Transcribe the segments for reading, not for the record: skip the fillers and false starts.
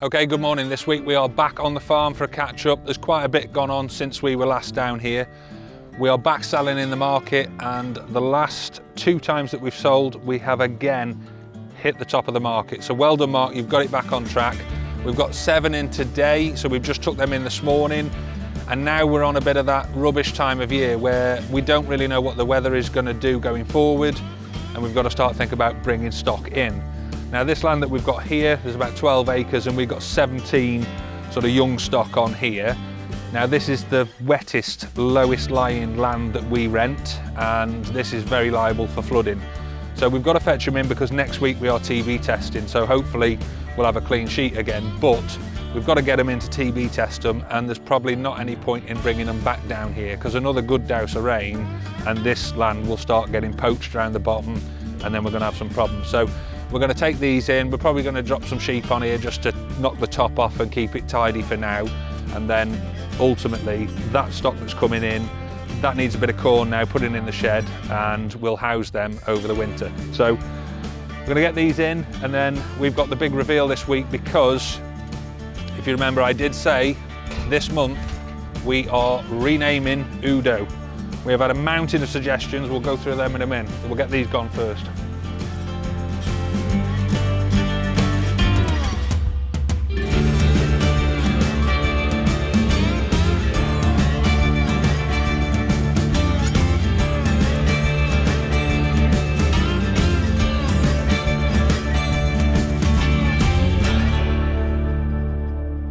Okay, good morning. This week we are back on the farm for a catch up. There's quite a bit gone on since we were last down here. We are back selling in the market, and the last 2 times that we've sold, we have again hit the top of the market. So well done, Mark, you've got it back on track. We've got 7 in today, so we've just took them in this morning. And now we're on a bit of that rubbish time of year where we don't really know what the weather is going to do going forward, and we've got to start thinking about bringing stock in. Now this land that we've got here, there's about 12 acres and we've got 17 sort of young stock on here. Now this is the wettest, lowest lying land that we rent, and this is very liable for flooding. So we've got to fetch them in because next week we are TB testing, so hopefully we'll have a clean sheet again, but we've got to get them in to TB test them, and there's probably not any point in bringing them back down here because another good douse of rain and this land will start getting poached around the bottom, and then we're going to have some problems. So we're going to take these in. We're probably going to drop some sheep on here just to knock the top off and keep it tidy for now, and then ultimately that stock that's coming in, that needs a bit of corn now, put it in the shed, and we'll house them over the winter. So we're going to get these in, and then we've got the big reveal this week because if you remember, I did say this month we are renaming Udo. We have had a mountain of suggestions. We'll go through them in a minute. We'll get these gone first.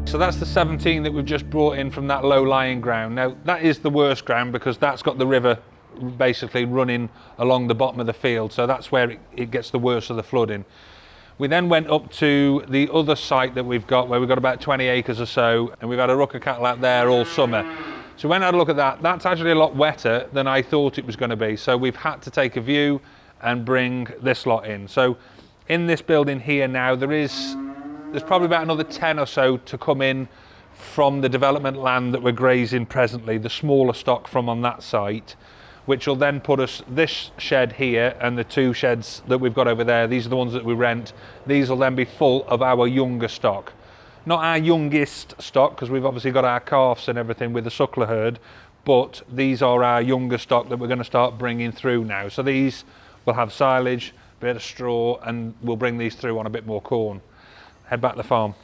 So that's the 17 that we've just brought in from that low-lying ground. Now that is the worst ground because that's got the river basically running along the bottom of the field, so that's where it gets the worst of the flooding. We then went up to the other site that we've got, where we've got about 20 acres or so, and we've had a ruck of cattle out there all summer. So when I had a look at that, that's actually a lot wetter than I thought it was going to be, so we've had to take a view and bring this lot in. So in this building here now, there's probably about another 10 or so to come in from the development land that we're grazing presently, the smaller stock from on that site, which will then put us this shed here and the 2 sheds that we've got over there. These are the ones that we rent. These will then be full of our younger stock. Not our youngest stock, because we've obviously got our calves and everything with the suckler herd, but these are our younger stock that we're going to start bringing through now. So these will have silage, a bit of straw, and we'll bring these through on a bit more corn. Head back to the farm.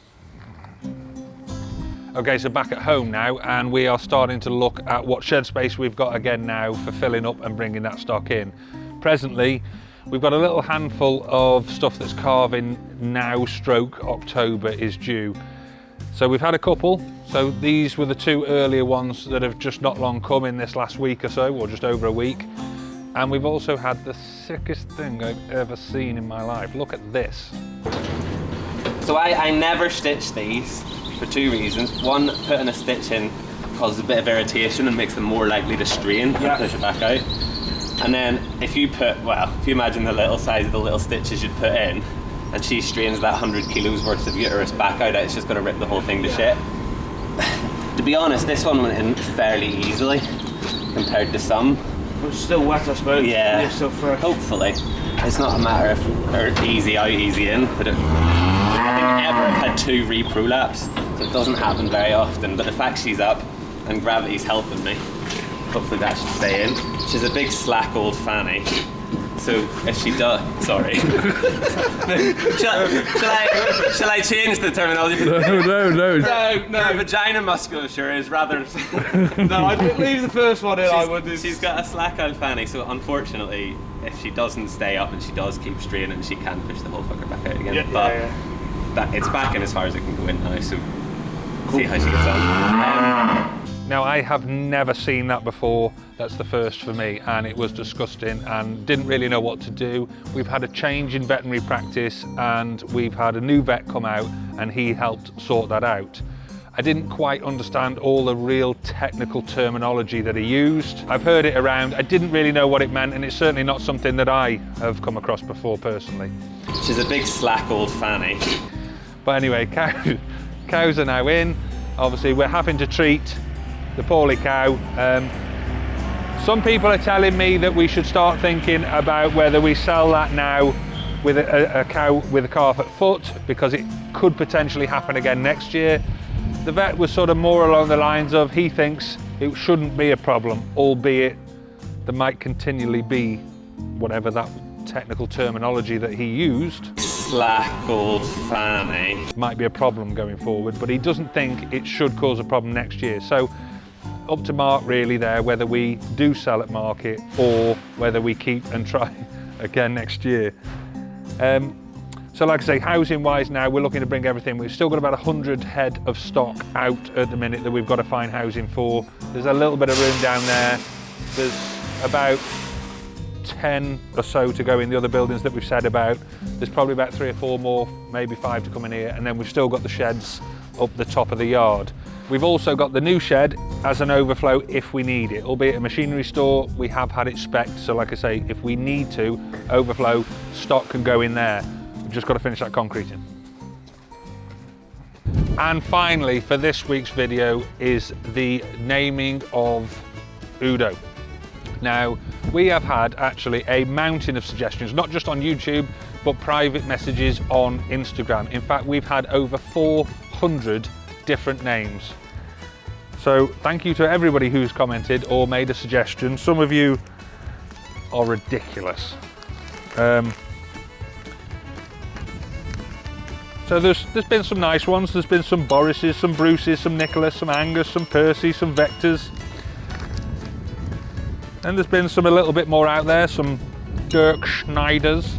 Okay, so back at home now, and we are starting to look at what shed space we've got again now for filling up and bringing that stock in. Presently, we've got a little handful of stuff that's calving now, stroke October is due. So we've had a couple. So these were the 2 earlier ones that have just not long come in this last week or so, or just over a week. And we've also had the sickest thing I've ever seen in my life. Look at this. So I never stitch these for 2 reasons. One, putting a stitch in causes a bit of irritation and makes them more likely to strain and push it back out. And then if you imagine the little size of the little stitches you'd put in, and she strains that 100 kilos worth of uterus back out, it's just going to rip the whole thing to shit. To be honest, this one went in fairly easily compared to some. It's still wet, I suppose. Yeah, It's still fresh. Hopefully. It's not a matter of easy out, easy in, but I think ever I've had 2 re-prolapse, so it doesn't happen very often, but the fact she's up and gravity's helping me, hopefully that should stay in. She's a big slack old fanny, so if she does, sorry. shall I change the terminology? No, vagina musculature is rather... No, I'd leave the first one in, I would. She's got a slack old fanny, so unfortunately, if she doesn't stay up and she does keep straining, she can push the whole fucker back out again. It's back in as far as it can go in now, so cool. See how she gets on. Now I have never seen that before. That's the first for me, and it was disgusting and didn't really know what to do. We've had a change in veterinary practice and we've had a new vet come out and he helped sort that out. I didn't quite understand all the real technical terminology that he used. I've heard it around, I didn't really know what it meant, and it's certainly not something that I have come across before personally. She's a big slack old fanny. But anyway, cows are now in. Obviously we're having to treat the poorly cow. Some people are telling me that we should start thinking about whether we sell that now with a cow with a calf at foot, because it could potentially happen again next year. The vet was sort of more along the lines of, he thinks it shouldn't be a problem, albeit there might continually be, whatever that technical terminology that he used, Black or fanny. might be a problem going forward, but he doesn't think it should cause a problem next year. So up to Mark really there, whether we do sell at market or whether we keep and try again next year. So like I say, housing wise now, we're looking to bring everything. We've still got about 100 head of stock out at the minute that we've got to find housing for. There's a little bit of room down there. There's about 10 or so to go in the other buildings that we've said about. There's probably about 3 or 4 more, maybe 5 to come in here. And then we've still got the sheds up the top of the yard. We've also got the new shed as an overflow if we need it, albeit a machinery store. We have had it spec'd, so like I say, if we need to overflow, stock can go in there. We've just got to finish that concreting. And finally, for this week's video is the naming of Udo. Now, we have had actually a mountain of suggestions, not just on YouTube, but private messages on Instagram. In fact, we've had over 400 different names. So thank you to everybody who's commented or made a suggestion. Some of you are ridiculous. So there's been some nice ones. There's been some Borises, some Bruces, some Nicholas, some Angus, some Percy, some Vectors. And there's been some a little bit more out there, some Dirk Schneiders.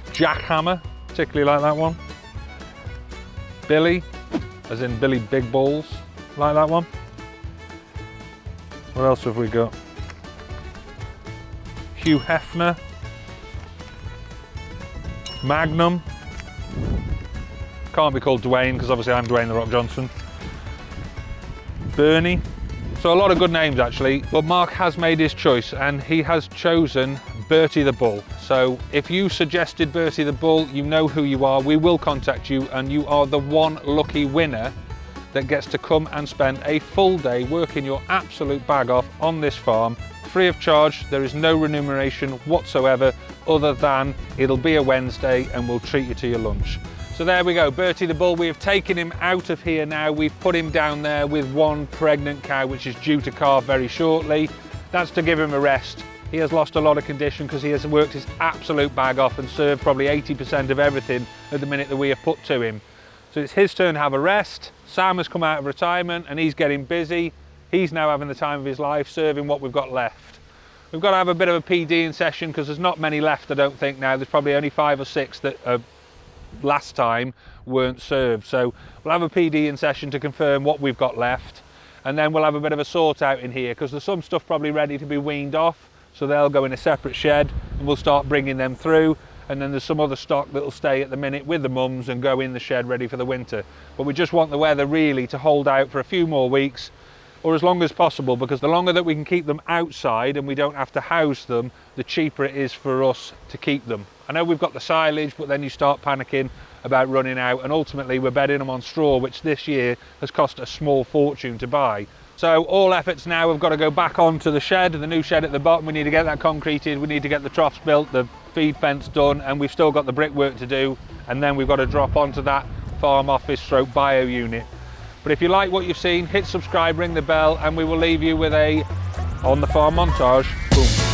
Jackhammer, particularly like that one. Billy, as in Billy Big Balls, like that one. What else have we got? Hugh Hefner. Magnum. Can't be called Dwayne, because obviously I'm Dwayne The Rock Johnson. Bernie. So a lot of good names actually, but Mark has made his choice and he has chosen Bertie the Bull. So if you suggested Bertie the Bull, you know who you are. We will contact you and you are the one lucky winner that gets to come and spend a full day working your absolute bag off on this farm, free of charge. There is no remuneration whatsoever other than it'll be a Wednesday and we'll treat you to your lunch. So there we go, Bertie the Bull. We have taken him out of here now. We've put him down there with one pregnant cow, which is due to calve very shortly. That's to give him a rest. He has lost a lot of condition because he has worked his absolute bag off and served probably 80% of everything at the minute that we have put to him. So it's his turn to have a rest. Sam has come out of retirement and he's getting busy. He's now having the time of his life, serving what we've got left. We've got to have a bit of a PDing session because there's not many left, I don't think now. There's probably only 5 or 6 that are last time weren't served. So we'll have a PDing session to confirm what we've got left, and then we'll have a bit of a sort out in here because there's some stuff probably ready to be weaned off, so they'll go in a separate shed and we'll start bringing them through, and then there's some other stock that'll stay at the minute with the mums and go in the shed ready for the winter. But we just want the weather really to hold out for a few more weeks, or as long as possible, because the longer that we can keep them outside and we don't have to house them, the cheaper it is for us to keep them. I know we've got the silage, but then you start panicking about running out, and ultimately we're bedding them on straw, which this year has cost a small fortune to buy. So all efforts now have got to go back onto the shed, the new shed at the bottom. We need to get that concreted, we need to get the troughs built, the feed fence done, and we've still got the brickwork to do, and then we've got to drop onto that farm office stroke bio unit. But if you like what you've seen, hit subscribe, ring the bell, and we will leave you with a on the farm montage. Boom.